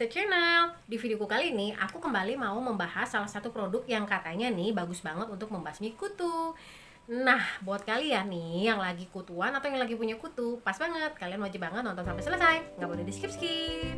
channel. Di videoku kali ini, aku kembali mau membahas salah satu produk yang katanya nih bagus banget untuk membasmi kutu. Nah, buat kalian nih yang lagi kutuan atau yang lagi punya kutu, pas banget, kalian wajib banget nonton sampai selesai, nggak boleh di skip-skip.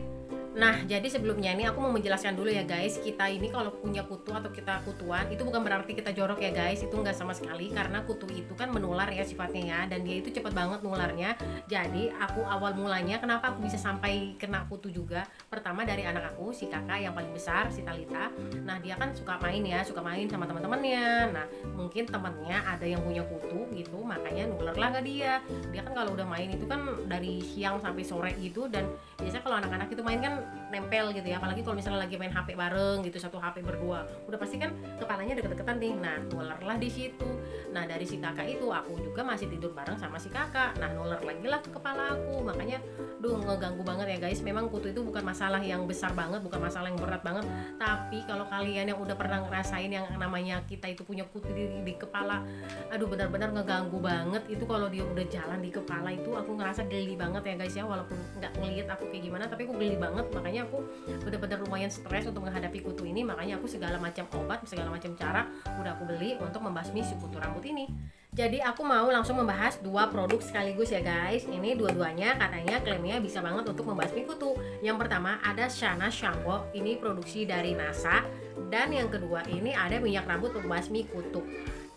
Nah, jadi sebelumnya ini aku mau menjelaskan dulu ya guys, kita ini kalau punya kutu atau kita kutuan, itu bukan berarti kita jorok ya guys, itu nggak sama sekali, karena kutu itu kan menular ya sifatnya ya, dan dia itu cepet banget nularnya. Jadi aku awal mulanya kenapa aku bisa sampai kena kutu juga, pertama dari anak aku, si kakak yang paling besar, si Talita. Nah, dia kan suka main ya, suka main sama teman-temannya. Nah, mungkin temannya ada yang punya kutu gitu, makanya nular lah ke dia. Dia kan kalau udah main itu kan dari siang sampai sore gitu, dan biasanya kalau anak-anak itu main kan nempel gitu ya, apalagi kalau misalnya lagi main HP bareng gitu, satu HP berdua, udah pasti kan kepalanya deket-deketan nih. Nah, nularlah di situ. Nah, dari si kakak itu aku juga masih tidur bareng sama si kakak. Nah, nular lagi lah ke kepala aku. Makanya ngeganggu banget ya guys. Memang kutu itu bukan masalah yang besar banget, bukan masalah yang berat banget, tapi kalau kalian yang udah pernah ngerasain yang namanya kita itu punya kutu di kepala, aduh benar-benar ngeganggu banget. Itu kalau dia udah jalan di kepala itu aku ngerasa geli banget ya guys ya, walaupun nggak ngelihat aku kayak gimana, tapi aku geli banget. Makanya aku benar-benar lumayan stres untuk menghadapi kutu ini. Makanya aku segala macam obat, segala macam cara udah aku beli untuk membasmi si kutu rambut ini. Jadi aku mau langsung membahas dua produk sekaligus ya guys. Ini dua-duanya katanya klaimnya bisa banget untuk membasmi kutu. Yang pertama ada Shana Shampoo, ini produksi dari NASA. Dan yang kedua ini ada minyak rambut pembasmi kutu.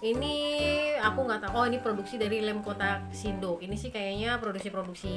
Ini aku nggak tahu, oh ini produksi dari Lem Kota Sindo. Ini sih kayaknya produksi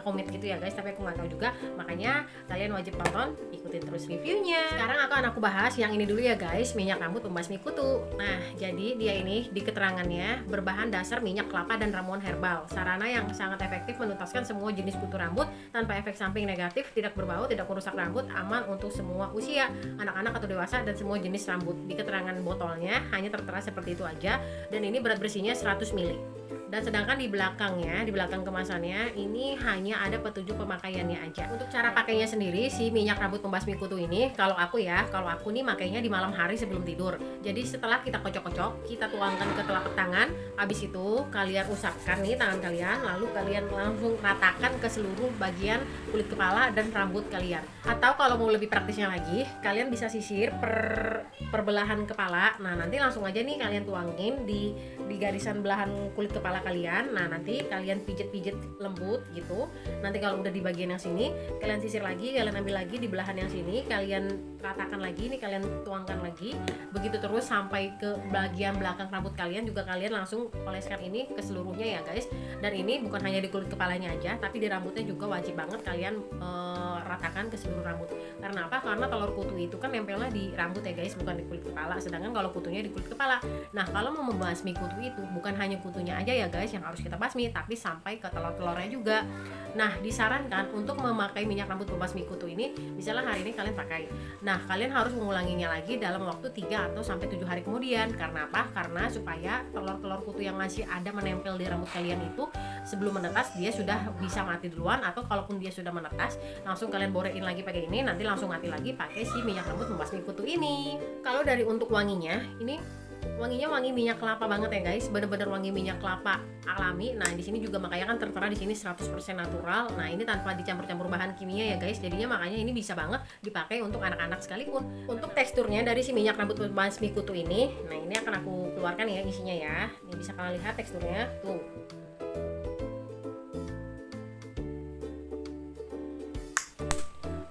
komit gitu ya guys, tapi aku nggak tahu juga. Makanya kalian wajib tonton, ikutin terus reviewnya. Sekarang aku bahas yang ini dulu ya guys, minyak rambut pembasmi kutu. Nah, jadi dia ini di keterangannya berbahan dasar minyak kelapa dan ramuan herbal, sarana yang sangat efektif menuntaskan semua jenis kutu rambut tanpa efek samping negatif, tidak berbau, tidak merusak rambut, aman untuk semua usia, anak-anak atau dewasa, dan semua jenis rambut. Di keterangan botolnya hanya tertera seperti itu aja, dan ini berat bersihnya 100 ml. Dan sedangkan di belakangnya, di belakang kemasannya ini hanya ada petunjuk pemakaiannya aja. Untuk cara pakainya sendiri, si minyak rambut pembasmi kutu ini, kalau aku nih makainya di malam hari sebelum tidur. Jadi setelah kita kocok-kocok, kita tuangkan ke telapak tangan. Habis itu kalian usapkan nih tangan kalian, lalu kalian langsung ratakan ke seluruh bagian kulit kepala dan rambut kalian. Atau kalau mau lebih praktisnya lagi, kalian bisa sisir per belahan kepala. Nah, nanti langsung aja nih kalian tuangin di garisan belahan kulit kepala kalian. Nah, nanti kalian pijet-pijet lembut gitu. Nanti kalau udah di bagian yang sini, kalian sisir lagi, kalian ambil lagi di belahan yang sini, kalian ratakan lagi nih, kalian tuangkan lagi. Begitu terus sampai ke bagian belakang rambut kalian juga kalian langsung oleskan ini ke seluruhnya ya guys. Dan ini bukan hanya di kulit kepalanya aja, tapi di rambutnya juga wajib banget kalian ratakan ke seluruh rambut. Karena apa? Karena telur kutu itu kan nempelnya di rambut ya guys, bukan di kulit kepala. Sedangkan kalau kutunya di kulit kepala. Nah, kalau mau membasmi kutu itu bukan hanya kutunya aja ya guys yang harus kita basmi, tapi sampai ke telur-telurnya juga. Nah, disarankan untuk memakai minyak rambut pembasmi kutu ini, misalnya hari ini kalian pakai. Nah, kalian harus mengulanginya lagi dalam waktu 3 atau sampai 7 hari kemudian. Karena apa? Karena supaya telur-telur kutu yang masih ada menempel di rambut kalian itu sebelum menetas dia sudah bisa mati duluan, atau kalaupun dia sudah menetas, langsung kalian borein lagi pakai ini, nanti langsung mati lagi pakai si minyak rambut pembasmi kutu ini. Kalau dari untuk wanginya, ini wanginya wangi minyak kelapa banget ya guys, bener-bener wangi minyak kelapa alami. Nah, di sini juga makanya kan tertera di sini 100% natural. Nah, ini tanpa dicampur-campur bahan kimia ya guys. Jadinya makanya ini bisa banget dipakai untuk anak-anak sekalipun. Untuk teksturnya dari si minyak rambut pembasmi kutu ini, nah ini akan aku keluarkan ya isinya ya. Ini bisa kalian lihat teksturnya tuh.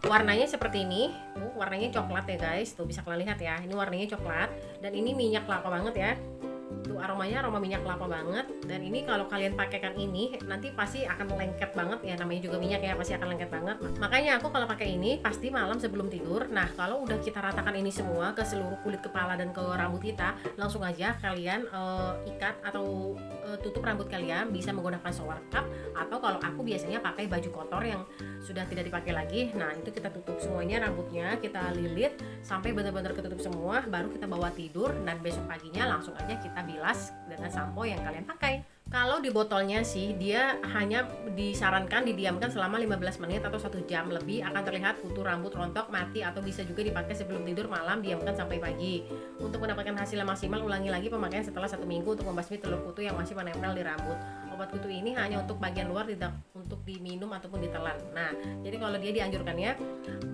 Warnanya seperti ini, tuh warnanya coklat ya guys, tuh bisa kalian lihat ya, ini warnanya coklat, dan ini minyak kelapa banget ya, tuh aromanya aroma minyak kelapa banget. Dan ini kalau kalian pakaikan ini nanti pasti akan lengket banget ya, namanya juga minyak ya, pasti akan lengket banget. Makanya aku kalau pakai ini pasti malam sebelum tidur. Nah, kalau udah kita ratakan ini semua ke seluruh kulit kepala dan ke rambut kita, langsung aja kalian ikat atau tutup rambut kalian, bisa menggunakan shower cap, atau kalau aku biasanya pakai baju kotor yang sudah tidak dipakai lagi. Nah, itu kita tutup semuanya rambutnya, kita lilit sampai benar-benar ketutup semua, baru kita bawa tidur, dan besok paginya langsung aja kita bilas dengan sampo yang kalian pakai. Kalau di botolnya sih dia hanya disarankan didiamkan selama 15 menit atau 1 jam lebih, akan terlihat kutu rambut rontok mati, atau bisa juga dipakai sebelum tidur malam, diamkan sampai pagi. Untuk mendapatkan hasil yang maksimal, ulangi lagi pemakaian setelah 1 minggu untuk membasmi telur kutu yang masih menempel di rambut. Obat kutu ini hanya untuk bagian luar, tidak untuk diminum ataupun ditelan. Nah, jadi kalau dia dianjurkannya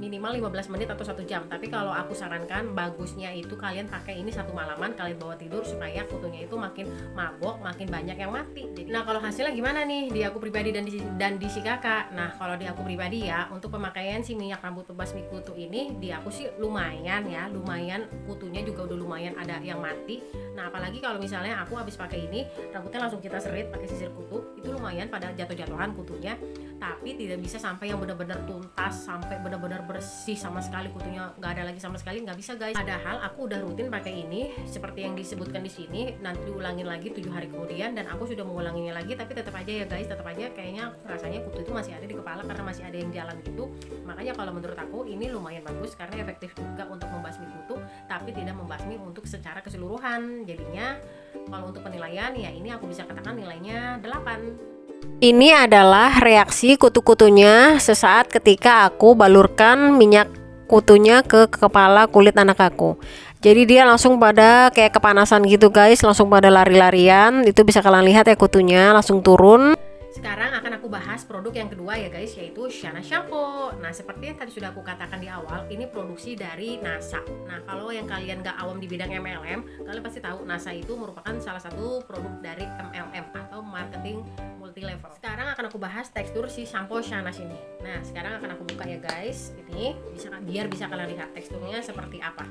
minimal 15 menit atau 1 jam. Tapi kalau aku sarankan bagusnya itu kalian pakai ini 1 malaman, kalian bawa tidur supaya kutunya itu makin mabok, makin banyak yang mati. Jadi, nah kalau hasilnya gimana nih di aku pribadi dan di si kakak? Nah kalau di aku pribadi ya, untuk pemakaian si minyak rambut pembasmi kutu ini di aku sih lumayan ya, lumayan, kutunya juga udah lumayan ada yang mati. Nah apalagi kalau misalnya aku habis pakai ini, rambutnya langsung kita serit pakai sisir kutu, itu lumayan pada jatuh-jatuhan kutunya, tapi tidak bisa sampai yang benar-benar tuntas, sampai benar-benar bersih sama sekali kutunya nggak ada lagi sama sekali, nggak bisa guys. Padahal aku udah rutin pakai ini seperti yang disebutkan di sini, nanti diulangin lagi 7 hari kemudian, dan aku sudah mengulanginya lagi, tapi tetap aja ya guys, tetap aja kayaknya rasanya kutu itu masih ada di kepala karena masih ada yang jalan gitu. Makanya kalau menurut aku ini lumayan bagus karena efektif juga untuk membasmi kutu, tapi tidak membasmi untuk secara keseluruhan. Jadinya kalau untuk penilaian ya ini aku bisa katakan nilainya 8. Ini adalah reaksi kutu-kutunya sesaat ketika aku balurkan minyak kutunya ke kepala kulit anak aku. Jadi dia langsung pada kayak kepanasan gitu guys, langsung pada lari-larian. Itu bisa kalian lihat ya, kutunya langsung turun. Sekarang akan aku bahas produk yang kedua ya guys, yaitu Shana Shampoo. Nah seperti yang tadi sudah aku katakan di awal, ini produksi dari NASA. Nah kalau yang kalian gak awam di bidang MLM, kalian pasti tahu NASA itu merupakan salah satu produk dari MLM atau marketing multi level. Sekarang akan aku bahas tekstur si shampoo Shana ini. Nah sekarang akan aku buka ya guys, ini biar bisa kalian lihat teksturnya seperti apa.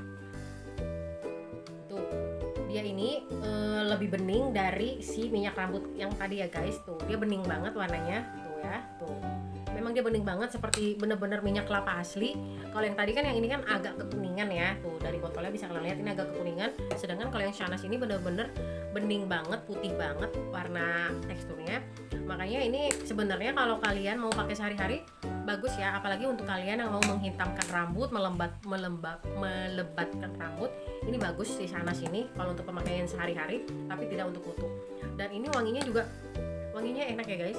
Tuh, dia ini lebih bening dari si minyak rambut yang tadi ya guys. Tuh dia bening banget warnanya, tuh ya, tuh memang dia bening banget seperti bener-bener minyak kelapa asli. Kalau yang tadi kan, yang ini kan agak kekuningan ya, tuh dari botolnya bisa kalian lihat ini agak kekuningan. Sedangkan kalau yang Shana ini bener-bener bening banget, putih banget warna teksturnya. Makanya ini sebenarnya kalau kalian mau pakai sehari-hari bagus ya, apalagi untuk kalian yang mau menghitamkan rambut, melebatkan rambut, ini bagus sih Shana ini kalau untuk pemakaian sehari-hari, tapi tidak untuk kutu. Dan ini wanginya juga, wanginya enak ya guys.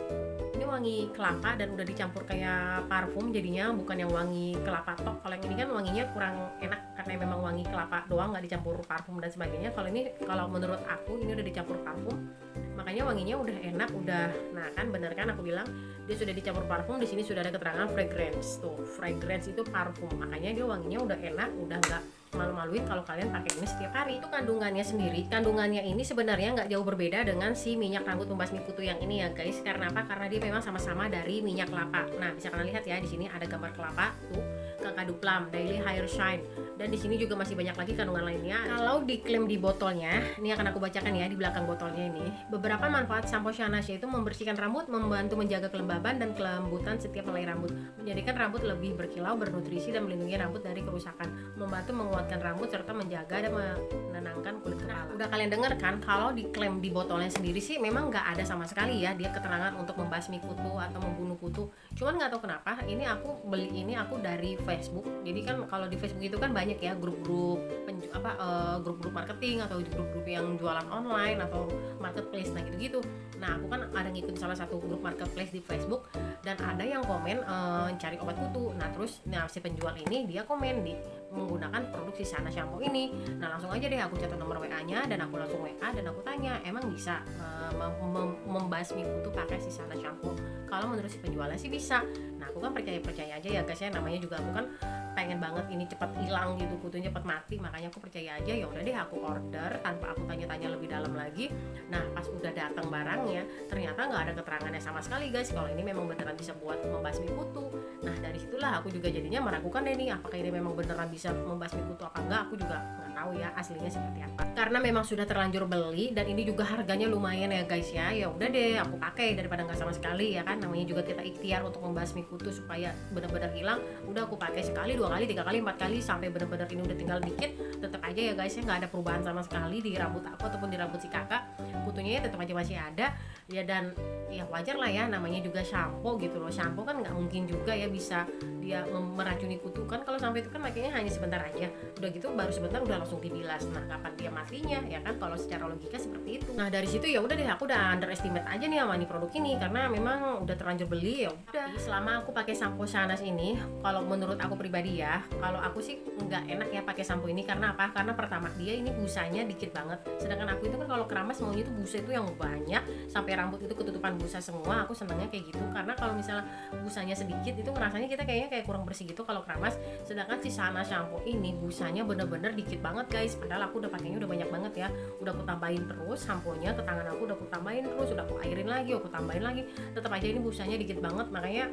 Ini wangi kelapa dan udah dicampur kayak parfum, jadinya bukan yang wangi kelapa tok. Kalau yang ini kan wanginya kurang enak karena memang wangi kelapa doang, nggak dicampur parfum dan sebagainya. Kalau ini, kalau menurut aku ini udah dicampur parfum, makanya wanginya udah enak, udah. Nah kan bener kan aku bilang dia sudah dicampur parfum, di sini sudah ada keterangan fragrance. Tuh fragrance itu parfum, makanya dia wanginya udah enak, udah nggak malu-maluin kalau kalian pakai ini setiap hari. Itu kandungannya sendiri, kandungannya ini sebenarnya nggak jauh berbeda dengan si minyak rambut pembasmi kutu yang ini ya guys. Karena apa? Karena dia memang sama-sama dari minyak kelapa. Nah bisa kalian lihat ya, di sini ada gambar kelapa tuh, Kakadu Plum, Daily Hair Shine, dan di sini juga masih banyak lagi kandungan lainnya. Kalau diklaim di botolnya, ini akan aku bacakan ya di belakang botolnya ini. Beberapa manfaat shampoo Shana yaitu membersihkan rambut, membantu menjaga kelembaban dan kelembutan setiap helai rambut, menjadikan rambut lebih berkilau, bernutrisi, dan melindungi rambut dari kerusakan, membantu menguatkan rambut serta menjaga dan menenangkan kulit kepala. Udah kalian dengar kan, kalau diklaim di botolnya sendiri sih memang nggak ada sama sekali ya dia keterangan untuk membasmi kutu atau membunuh kutu. Cuman nggak tahu kenapa ini aku beli ini aku dari Facebook. Jadi kan kalau di Facebook itu kan banyak ya grup-grup grup-grup marketing atau grup-grup yang jualan online atau marketplace, nah gitu-gitu. Nah aku kan ada ngikut salah satu grup marketplace di Facebook, dan ada yang komen cari obat kutu. Nah terus si penjual ini dia komen di menggunakan produk si Shana Shampoo ini. Nah langsung aja deh aku catat nomor WA-nya dan aku langsung WA dan aku tanya, emang bisa membasmi kutu pakai si Shana Shampoo? Kalau menurut si penjualnya sih bisa. Nah aku kan percaya aja ya guys ya, namanya juga aku kan pengen banget ini cepat hilang gitu, kutunya cepat mati, makanya aku percaya aja. Ya udah deh aku order tanpa aku tanya-tanya lebih dalam lagi. Nah pas udah datang barangnya ternyata nggak ada keterangannya sama sekali guys kalau ini memang beneran bisa buat membasmi kutu. Nah dari situlah aku juga jadinya meragukan deh nih, apakah ini memang beneran bisa membasmi kutu apa enggak. Aku juga nggak tahu ya aslinya seperti apa, karena memang sudah terlanjur beli dan ini juga harganya lumayan ya guys ya. Ya udah deh aku pakai daripada nggak sama sekali ya kan, namanya juga kita ikhtiar untuk membasmi kutu supaya benar-benar hilang. Udah aku pakai sekali, 2 kali, 3 kali, 4 kali sampai benar-benar ini udah tinggal dikit. Tetap aja ya guys ya nggak ada perubahan sama sekali di rambut aku ataupun di rambut si kakak. Kutunya ya tetap aja masih ada ya, dan ya wajar lah ya, namanya juga shampoo gitu loh. Shampoo kan nggak mungkin juga ya bisa dia meracuni kutu kan. Kalau sampo itu kan makanya hanya sebentar aja, udah gitu baru sebentar udah langsung dibilas. Nah kapan dia matinya ya kan, kalau secara logika seperti itu. Nah dari situ ya udah deh, aku udah underestimate aja nih sama nih produk ini karena memang udah terlanjur beli. Ya udah, selama aku pakai sampo Shahnaz ini, kalau menurut aku pribadi ya, kalau aku sih nggak enak ya pakai sampo ini. Karena apa? Karena pertama dia ini busanya dikit banget, sedangkan aku itu kan kalau keramas maunya itu busa itu yang banyak sampai rambut itu ketutupan busa semua. Aku senangnya kayak gitu, karena kalau misalnya busanya sedikit itu ngerasanya kita kayaknya kayak kurang bersih gitu kalau keramas. Sedangkan si Shahnaz shampoo ini busanya bener-bener dikit banget guys, padahal aku udah pakainya udah banyak banget ya. Udah aku tambahin terus samponya ke tangan aku, udah aku tambahin terus, udah aku airin lagi, aku tambahin lagi, tetap aja ini busanya dikit banget. Makanya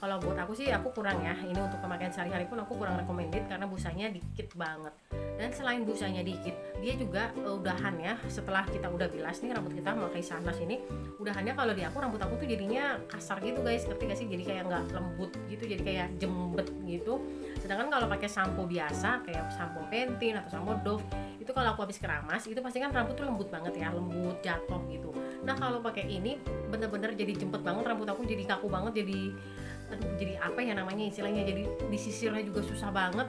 kalau buat aku sih aku kurang ya, ini untuk pemakaian sehari-hari pun aku kurang recommended karena busanya dikit banget. Dan selain busanya dikit, dia juga udahan ya, setelah kita udah bilas nih rambut kita memakai Shahnaz ini, udahannya kalau di aku, rambut aku tuh jadinya kasar gitu guys, ngerti gak sih? Jadi kayak nggak lembut gitu, jadi kayak jembet gitu. Sedangkan kalau pakai sampo biasa kayak sampo Pantene atau sampo Dove, itu kalau aku habis keramas itu pasti kan rambut tuh lembut banget ya, lembut jatuh gitu. Nah kalau pakai ini bener-bener jadi jempet banget, rambut aku jadi kaku banget, jadi apa ya namanya istilahnya, jadi disisirnya juga susah banget.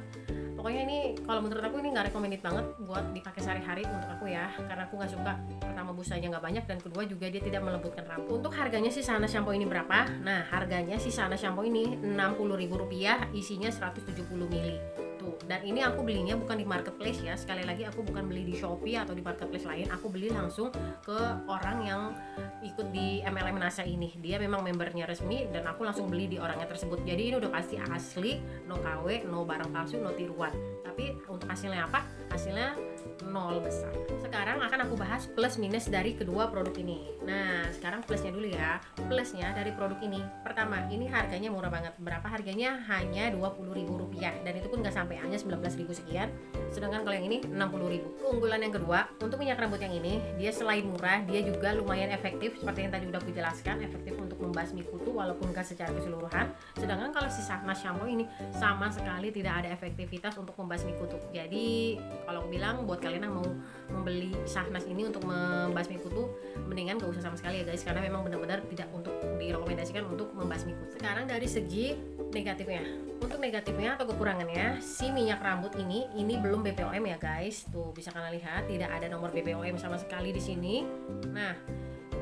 Pokoknya ini kalau menurut aku ini nggak recommended banget buat dipakai sehari-hari untuk aku ya, karena aku nggak suka, pertama busanya nggak banyak, dan kedua juga dia tidak melembutkan rambut. Untuk harganya si Shahnaz shampoo ini berapa? Nah harganya si Shahnaz shampoo ini Rp60.000, isinya 170 ml tuh. Dan ini aku belinya bukan di marketplace ya, sekali lagi aku bukan beli di Shopee atau di marketplace lain, aku beli langsung ke orang yang ikut di MLM NASA ini. Dia memang membernya resmi dan aku langsung beli di orangnya tersebut. Jadi ini udah pasti asli, no KW, no barang palsu, no tiruan. Tapi untuk hasilnya apa? Hasilnya nol besar. Sekarang akan aku bahas plus minus dari kedua produk ini. Nah sekarang plusnya dulu ya. Plusnya dari produk ini, pertama ini harganya murah banget. Berapa harganya? Hanya Rp20.000, dan itu pun nggak sampai, hanya 19.000 sekian. Sedangkan kalau yang ini 60.000. Keunggulan yang kedua, untuk minyak rambut yang ini, dia selain murah, dia juga lumayan efektif. Seperti yang tadi udah aku jelaskan, efektif untuk membasmi kutu walaupun gak secara keseluruhan. Sedangkan kalau si Shahnaz shampoo ini sama sekali tidak ada efektivitas untuk membasmi kutu. Jadi kalau aku bilang buat kalian yang mau membeli Shahnaz ini untuk membasmi kutu, mendingan gak usah sama sekali ya guys, karena memang benar-benar tidak untuk direkomendasikan untuk membasmi kutu. Sekarang dari segi negatifnya, untuk negatifnya atau kekurangannya, si minyak rambut ini belum BPOM ya guys. Tuh bisa kalian lihat tidak ada nomor BPOM sama sekali di sini. Nah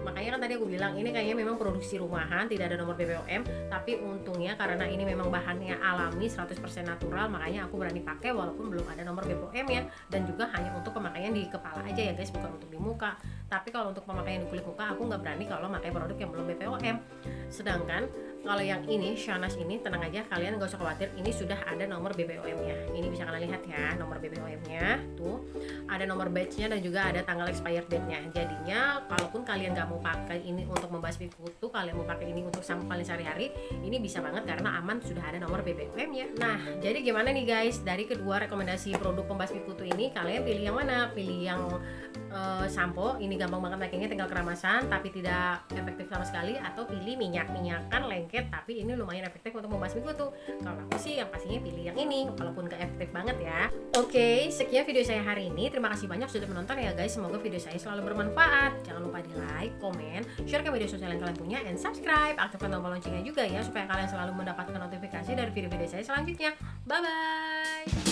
makanya kan tadi aku bilang ini kayaknya memang produksi rumahan, tidak ada nomor BPOM. Tapi untungnya karena ini memang bahannya alami 100% natural, makanya aku berani pakai walaupun belum ada nomor BPOM ya. Dan juga hanya untuk pemakaian di kepala aja ya guys, bukan untuk di muka. Tapi kalau untuk pemakaian di kulit muka aku nggak berani kalau pakai produk yang belum BPOM. Sedangkan kalau yang ini Shahnaz ini, tenang aja, kalian gak usah khawatir, ini sudah ada nomor BPOM-nya. Ini bisa kalian lihat ya, nomor BPOM-nya tuh ada nomor batch-nya dan juga ada tanggal expired date-nya. Jadinya kalaupun kalian gak mau pakai ini untuk membasmi kutu, kalian mau pakai ini untuk shampoo kalian sehari-hari, ini bisa banget karena aman, sudah ada nomor BPOM-nya. Nah jadi gimana nih guys, dari kedua rekomendasi produk pembasmi kutu ini, kalian pilih yang mana? Pilih yang sampo, ini gampang banget makainya, tinggal keramasan tapi tidak efektif sama sekali, atau pilih minyak-minyakan lengket tapi ini lumayan efektif untuk membasmi kutu. Kalau aku sih yang pastinya pilih yang ini walaupun gak efektif banget ya. Oke, sekian video saya hari ini, terima kasih banyak sudah menonton ya guys, semoga video saya selalu bermanfaat. Jangan lupa di like, komen, share ke media sosial yang kalian punya, and subscribe, aktifkan tombol loncengnya juga ya supaya kalian selalu mendapatkan notifikasi dari video-video saya selanjutnya. Bye bye.